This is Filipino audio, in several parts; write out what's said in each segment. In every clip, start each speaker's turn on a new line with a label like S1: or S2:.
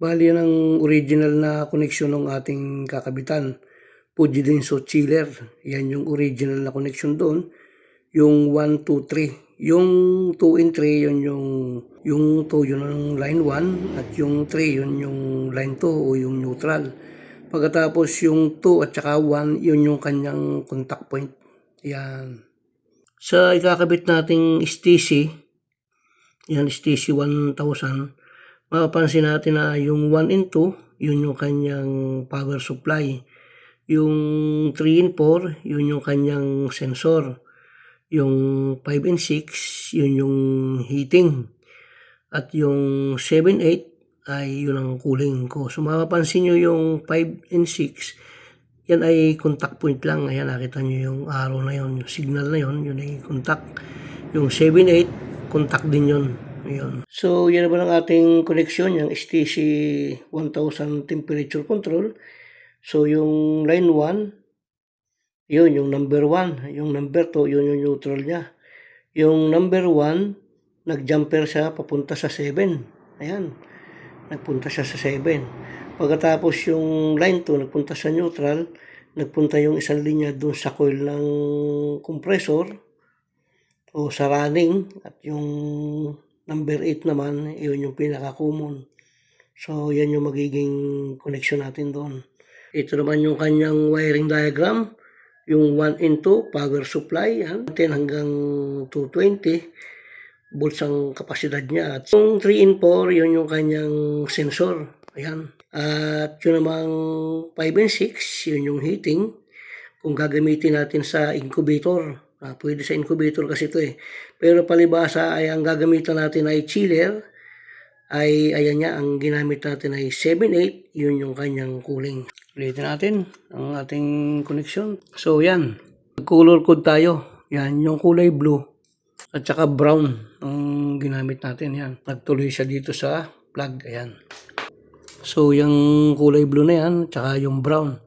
S1: Bali yan ang original na koneksyon ng ating kakabitan. Fuji Denso chiller. Yan yung original na koneksyon doon. Yung 1, 2, 3. Yung 2 and 3, yung 2 yun yung line 1 at yung 3 yun yung line 2 o yung neutral. Pagkatapos yung 2 at saka 1, yun yung kanyang contact point. Yan. Sa ikakabit nating STC, yan STC 1000, mapapansin natin na yung 1 and 2, yun yung kanyang power supply. Yung 3 and 4, yun yung kanyang sensor. Yung 5 and 6, yun yung heating. At yung 7, 8, ay yun ang cooling ko. So mapapansin nyo yung 5 and 6, yan ay contact point lang. Ayan, nakita nyo yung arrow na yun, yung signal na yun, yun ay contact. Yung 7, 8, contact din yun. Ayun. So, yan naman ang ating connection, yung STC 1000 temperature control. So, yung line 1, yun, yung number 1. Yung number 2, yun yung neutral niya. Yung number 1, nag-jumper siya papunta sa 7. Ayan, nagpunta siya sa 7. Pagkatapos yung line 2, nagpunta sa neutral, nagpunta yung isang linya doon sa coil ng compressor o sa running, at yung number 8 naman, yun yung pinaka-common. So, yan yung magiging connection natin doon. Ito naman yung kanyang wiring diagram. Yung 1 and 2, power supply, yan, 10 hanggang 220 volts ang kapasidad niya. At yung 3 and 4, yun yung kanyang sensor. Ayan. At yun namang 5 and 6, yun yung heating. Kung gagamitin natin sa incubator, pwede sa incubator kasi ito eh. Pero palibasa ay ang gagamitan natin ay chiller. Ay ayan nga, ang ginamit natin ay 7-8, yun yung kanyang cooling. Ulitin natin ang ating connection. So yan, color code tayo. Yan, yung kulay blue at saka brown ang ginamit natin. Yan, nagtuloy siya dito sa plug. Ayan. So yung kulay blue na yan, tsaka yung brown.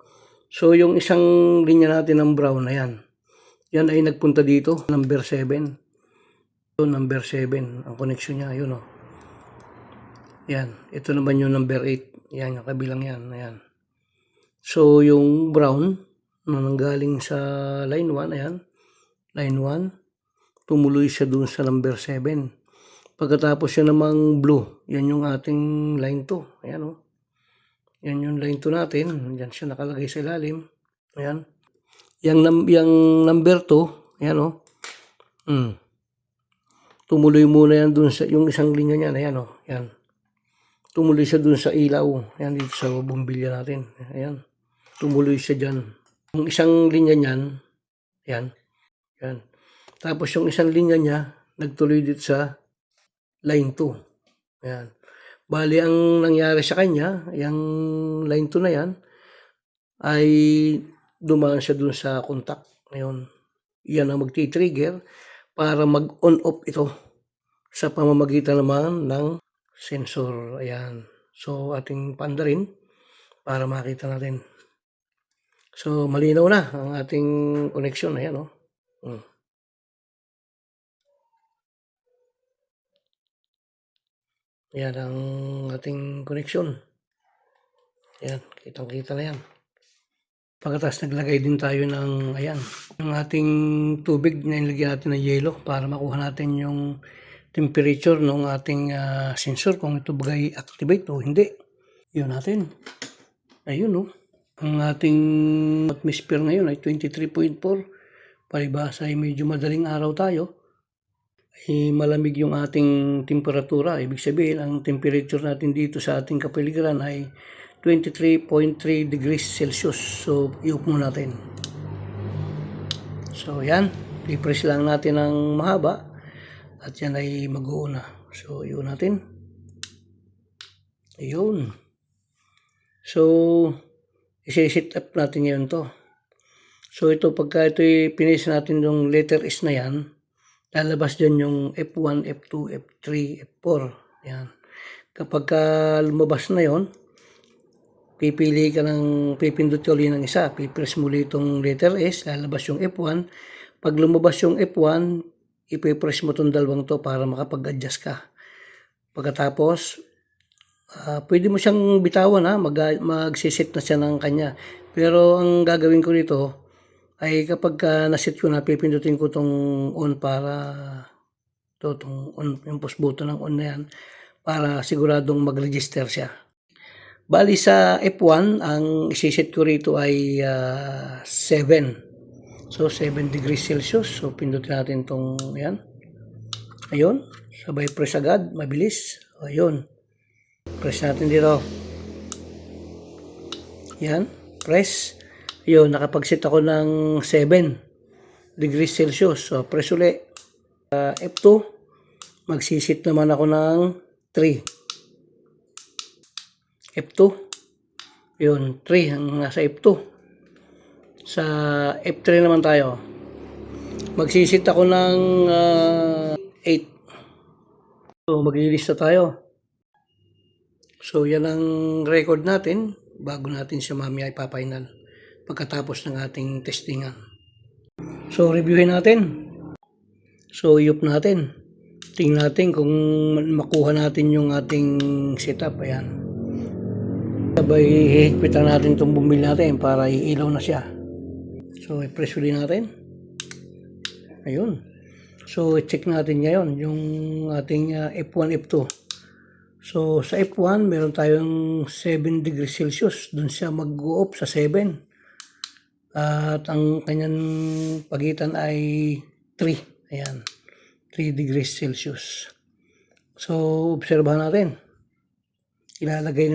S1: So, yung isang linya natin ng brown na yan, yan ay nagpunta dito, number 7. So, number 7, ang connection niya, yun o. Yan, ito naman yung number 8. Yan, yung kabilang yan, ayan. So, yung brown, na nanggaling sa line 1, ayan, line 1, tumuloy siya dun sa number 7. Pagkatapos yan namang blue, yan yung ating line 2, ayan o. Yan yung line 2 natin. Yan siya nakalagay sa ilalim. Ayan. Yung number 2, ayan o. Tumuloy muna yan dun sa, yung isang linya niyan, ayan o. Yan. Tumuloy siya dun sa ilaw. Ayan, dito sa bumbilya natin. Ayan. Tumuloy siya dyan. Yung isang linya niyan, ayan. Ayan. Tapos yung isang linya niya, nagtuloy dito sa line 2. Ayan. Bali, ang nangyari sa kanya, yung line 2 na yan, ay dumaan siya dun sa contact. Ngayon, yan ang magti-trigger para mag-on-off ito sa pamamagitan naman ng sensor. Ayan. So, ating panda rin para makita natin. So, malinaw na ang ating connection. Ayan, o. Yan ang ating connection. Yan, kitang-kita na yan. Pagkatapos naglagay din tayo ng, ayan, yung ating tubig na nilagyan natin ng yelo para makuha natin yung temperature ng ating sensor kung ito bagay activate o hindi. Yun natin. Ayun o. Ang ating atmosphere ngayon ay 23.4. Palibasa ay medyo madaling araw tayo. Malamig yung ating temperatura. Ibig sabihin, ang temperature natin dito sa ating kapaligiran ay 23.3 degrees Celsius. So, i-off muna natin. So, yan. I-press lang natin ng mahaba. At yan ay mag-uuna. So, i-on natin. Ayun. So, isi-set up natin ngayon to. So, ito, pagka ito pinis natin yung letter S na yan, lalabas dyan yung F1, F2, F3, F4. Yan. Kapag lumabas na yon, pipindot ka ulit ng isa. Pipress muli itong letter S, lalabas yung F1. Pag lumabas yung F1, ipipress mo itong dalawang to para makapag-adjust ka. Pagkatapos, Pwede mo siyang bitawan ha, magsiset na siya ng kanya. Pero ang gagawin ko dito ay kapag naset ko na, pipindutin ko tong on para tong on, yung push button ng on na yan para siguradong mag-register siya. Bali sa F1, ang isiset ko rito ay 7. So 7 degrees Celsius. So pindutin natin tong yan. Ayun, sabay press agad, mabilis. Ayun. Press natin dito. Yan, press. Ayun, nakapag-set ako ng 7 degrees Celsius. So press uli. F2, magsisit naman ako ng 3. F2. Yun, 3 ang nasa F2. Sa F3 naman tayo. Magsisit ako ng 8. So maglilista tayo. So yan ang record natin bago natin siya mamaya ipapainal pagkatapos ng ating testingan. So reviewin natin. So i-up natin. Tingnan natin kung makuha natin yung ating setup. Ayan. Sabay hihigpitan natin itong bumbil natin para iilaw na siya. So i-press ulit natin. Ayun. So i-check natin ngayon yung ating F1, F2. So sa F1 meron tayong 7 degrees Celsius. Doon siya mag-go-off sa 7. At ang kanyang pagitan ay 3. Ayan. 3 degrees Celsius. So obserbahan natin. Ilalagay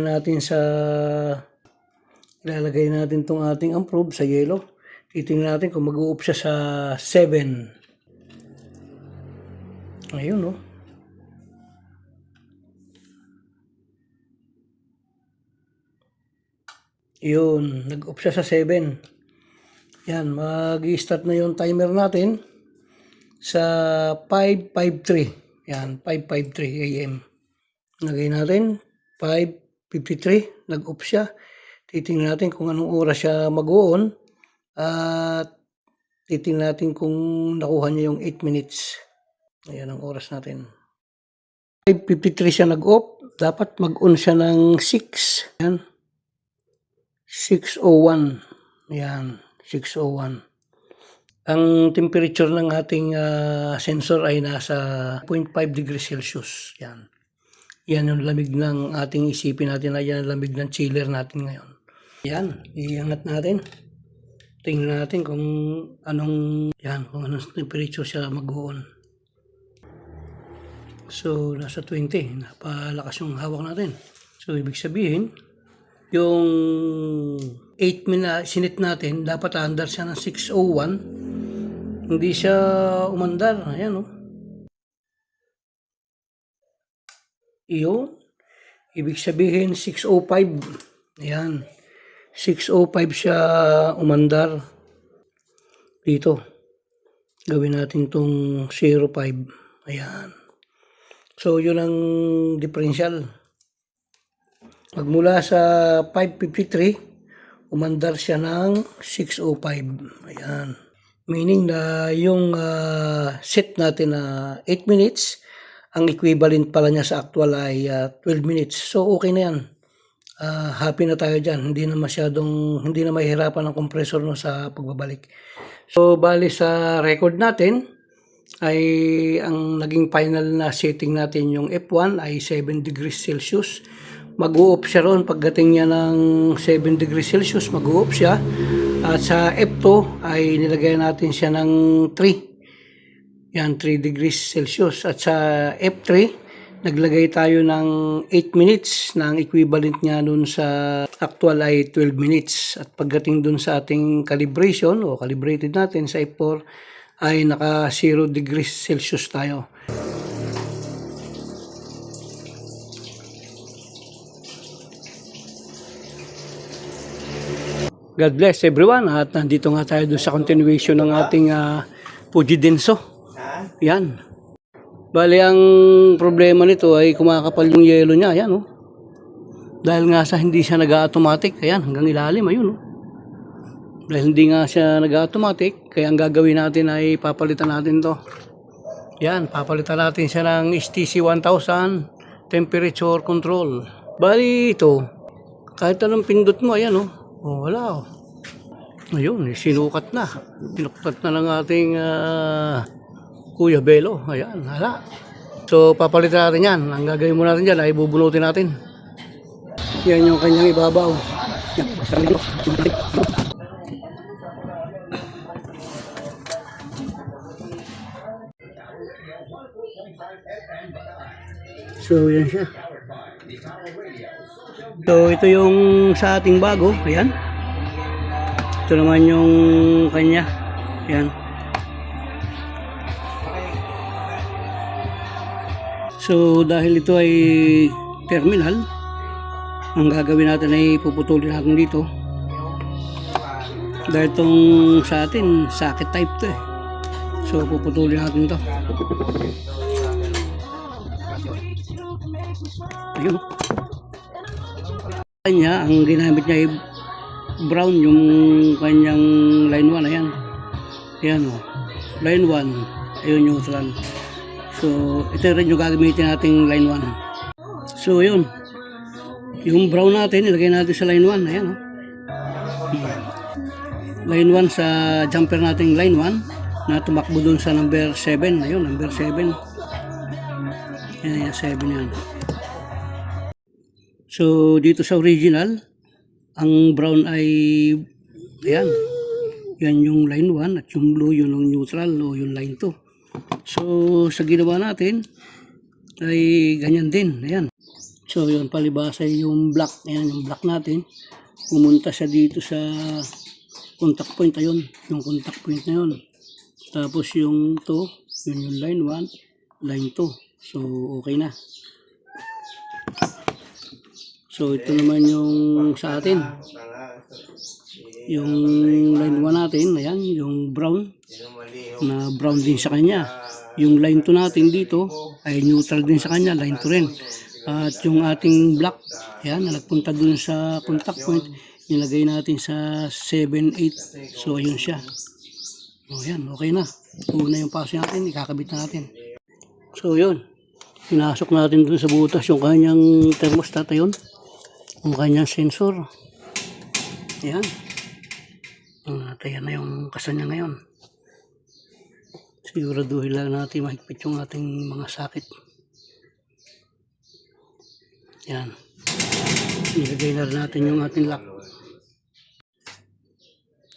S1: natin tong ating probe sa yellow. Titingnan natin kung mag-u-off siya sa 7. Ayun, no. Yun, nag-off siya sa 7. Yan, mag-i-start na yung timer natin sa 5:53. Yan, 5:53 AM. Lagay natin 5:53, nag-off siya. Titingnan natin kung anong oras siya mag-on at titingnan natin kung nakuha niya yung 8 minutes. Ayan ang oras natin. 5:53 siya nag-off. Dapat mag-on siya ng 6. Ayan. 6:01. Ayan, 6:01. Ang temperature ng ating sensor ay nasa 0.5 degrees Celsius. Yan. Yan yung lamig ng ating isipin natin na yan ang lamig ng chiller natin ngayon. Yan, iangat natin. Tingnan natin kung anong temperature siya mag-on. So, nasa 20. Napalakas yung hawak natin. So, ibig sabihin, yung 8 minutes sinit natin, dapat under siya ng 6:01. Hindi siya umandar. Ayan, o. Iyon. Ibig sabihin, 6:05. Ayan. 6:05 siya umandar. Dito. Gawin natin tong 0.5. Ayan. So, yun ang differential. Pagmula sa 5:53, umandar siya ng 6:05. Ayan. Meaning na yung set natin na 8 minutes, ang equivalent pala niya sa actual ay 12 minutes. So okay na yan. Happy na tayo dyan. Hindi na mahihirapan ang compressor no sa pagbabalik. So bali sa record natin, ay ang naging final na setting natin yung F1 ay 7 degrees Celsius. Mag-u-off siya ron pagdating niya ng 7 degrees Celsius, mag-u-off siya. At sa F2 ay nilagay natin siya ng 3. Yan, 3 degrees Celsius. At sa F3, naglagay tayo ng 8 minutes na ang equivalent niya dun sa actual ay 12 minutes. At pagdating dun sa ating calibration o calibrated natin sa F4 ay naka 0 degrees Celsius tayo. God bless everyone at nandito nga tayo doon sa continuation ng ating Fuji Denso. Yan. Bali ang problema nito ay kumakapal yung yelo niya. Ayan, oh. Dahil nga sa hindi siya nag-automatic. Ayan, hanggang ilalim. Ayun, oh. Dahil hindi nga siya nag-automatic, kaya ang gagawin natin ay papalitan natin to. Yan, papalitan natin siya ng STC 1000 temperature control. Bali ito, kahit anong pindot mo, ayan oh. Oh, wala oh. Ayun, sinukat na. Sinukat na ng ating Kuya Belo. Ayan, hala. So, papalitan natin yan. Ang gagawin mo natin dyan ay bubunutin natin. Yan yung kanyang ibabaw. Yan. So, yan siya. So, ito yung sa ating bago. Ayan. Ito naman yung kanya. Ayan. So, dahil ito ay terminal, ang gagawin natin ay puputulin natin dito. Dahil itong sa atin, socket type to eh. So, puputulin natin ito. Ayun. Kanya, ang ginamit niya ay brown yung kanyang line 1. Ayan. Ayan o. Line 1. Ayun neutral. So, ito rin yung gagamitin nating line 1. So, yun. Yung brown natin, ilagay natin sa line 1. Ayan o. Line 1 sa jumper nating line 1 na tumakbo dun sa number 7. Ayun, number 7. Ayan, 7 yan. So, dito sa original, ang brown ay, ayan, yan yung line 1 at yung blue yun ang neutral o yung line 2. So, sa ginawa natin, ay ganyan din, ayan. So, yun, palibasa yung black, ayan, yung black natin, pumunta siya dito sa contact point, ayun, yung contact point na yun. Tapos yung 2, yun yung line 1, line 2. So, okay na. So, ito naman yung sa atin. Yung line 1 natin, ayan, yung brown. Na brown din sa kanya. Yung line 2 natin dito, ay neutral din sa kanya, line 2 rin. At yung ating black, ayan, na nagpunta dun sa contact point, nilagay natin sa 7-8. So, ayun siya. O, ayan, okay na. Una yung paso natin, ikakabit na natin. So, yun. Pinasok natin dun sa butas yung kanyang thermostat, ayun. Ang kanyang sensor. Ayan. Ayan na yung kasa niya ngayon. Siguraduhin lang natin mahigpit yung ating mga sakit. Ayan. Nilagay na rin natin yung ating lock.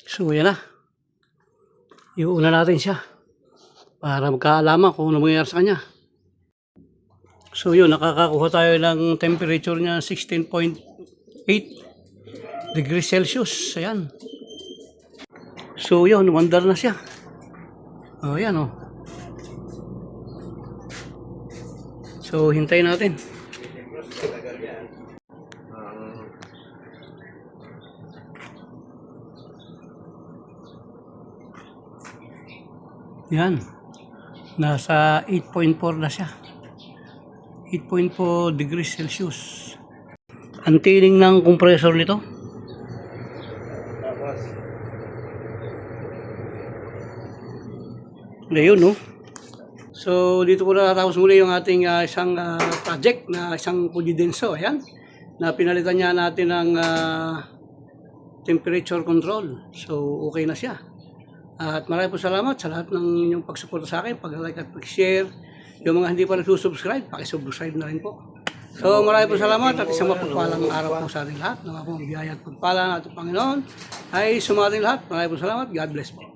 S1: So, ayan na. Iuuna natin siya. Para magkaalaman kung ano mangyayari sa kanya. So yun, nakakakuha tayo ng temperature niya 16.8 degrees Celsius. Ayan. So yun, wandar na siya. O, ayan o. So, hintayin natin. Yan. Nasa 8.4 na siya. 8.4 degrees Celsius. Ang tiling ng compressor nito. Ngayon, no? So, dito po natapos muli yung ating isang project na isang Pujidenso. Ayan. Na pinalitan niya natin ng temperature control. So, okay na siya. At maraming po salamat sa lahat ng inyong pagsuporta sa akin, pag-like at pag-share. Yung mga hindi pa nagsusubscribe, pakisubscribe na rin po. So maraming po salamat at isang mapagpalang araw po sa ating lahat. Mga po biyaya at pagpala ng ating Panginoon ay sumating lahat. Maraming po salamat. God bless po.